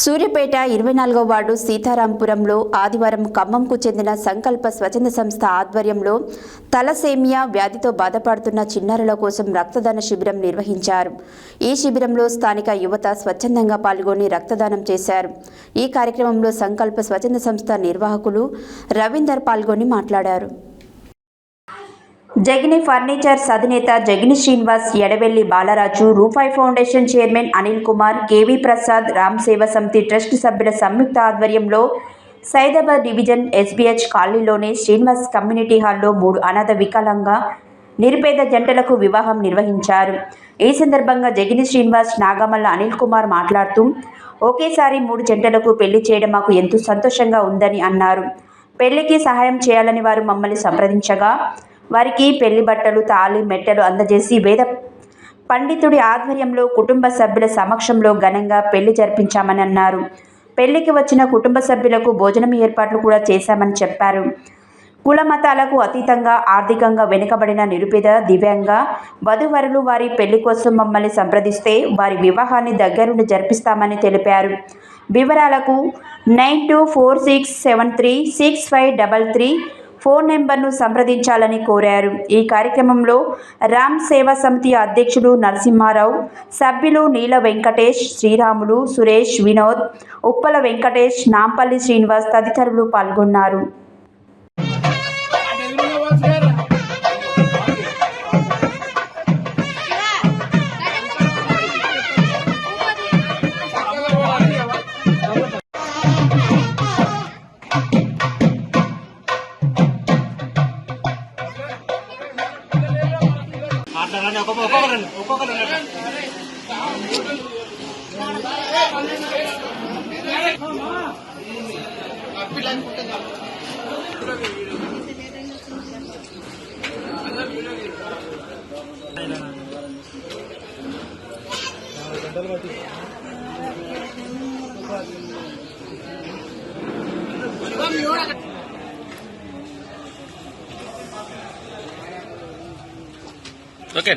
Suryapet 24వ ward సీతారాంపురంలో ఆదివారం ఖమ్మంకు చెందిన సంకల్ప స్వచ్ఛంద సంస్థ ఆధ్వర్యంలో తలసేమియా వ్యాధితో బాధపడుతున్న చిన్నారుల కోసం రక్తదాన శిబిరం నిర్వహించారు. ఈ శిబిరంలో స్థానిక యువత స్వచ్ఛందంగా పాల్గొని రక్తదానం చేశారు. ఈ కార్యక్రమంలో సంకల్ప స్వచ్ఛంద సంస్థ నిర్వాహకులు రవీందర్ పాల్గొని మాట్లాడారు. జగిని ఫర్నిచర్స్ అధినేత జగిని శ్రీనివాస్, ఎడవెల్లి బాలరాజు, రూపాయి foundation chairman Anil Kumar, KV Prasad, Ram సేవా సమితి ట్రస్ట్ సభ్యుల సంయుక్త ఆధ్వర్యంలో సైదాబాద్ డివిజన్ ఎస్బీహెచ్ కాలనీలోని శ్రీనివాస్ కమ్యూనిటీ హాల్లో 3 అనాథ వికలాంగ నిరుపేద జంటలకు వివాహం నిర్వహించారు. ఈ సందర్భంగా జగిని శ్రీనివాస్, నాగమల్ల అనిల్ కుమార్ మాట్లాడుతూ ఒకేసారి 3 జంటలకు పెళ్లి చేయడం మాకు ఎంతో సంతోషంగా ఉందని అన్నారు. పెళ్లికి సహాయం చేయాలని వారు మమ్మల్ని సంప్రదించగా వారికి పెళ్లి బట్టలు, తాళి, మెట్టలు అందజేసి వేద పండితుడి ఆధ్వర్యంలో కుటుంబ సభ్యుల సమక్షంలో ఘనంగా పెళ్లి జరిపించామని అన్నారు. పెళ్లికి వచ్చిన కుటుంబ సభ్యులకు భోజనం ఏర్పాట్లు కూడా చేశామని చెప్పారు. కుల మతాలకు అతీతంగా ఆర్థికంగా వెనుకబడిన నిరుపేద దివ్యాంగ వధూవరులు వారి పెళ్లి కోసం మమ్మల్ని సంప్రదిస్తే వారి వివాహాన్ని దగ్గరుండి జరిపిస్తామని తెలిపారు. వివరాలకు 9246736533 ఫోన్ నెంబర్ను సంప్రదించాలని కోరారు. ఈ కార్యక్రమంలో రామ్ సేవా సమితి అధ్యక్షుడు నరసింహారావు, సభ్యులు నీల వెంకటేష్, శ్రీరాములు, సురేష్, వినోద్, ఉప్పల వెంకటేష్, నాంపల్లి శ్రీనివాస్ తదితరులు పాల్గొన్నారు. ఓకే.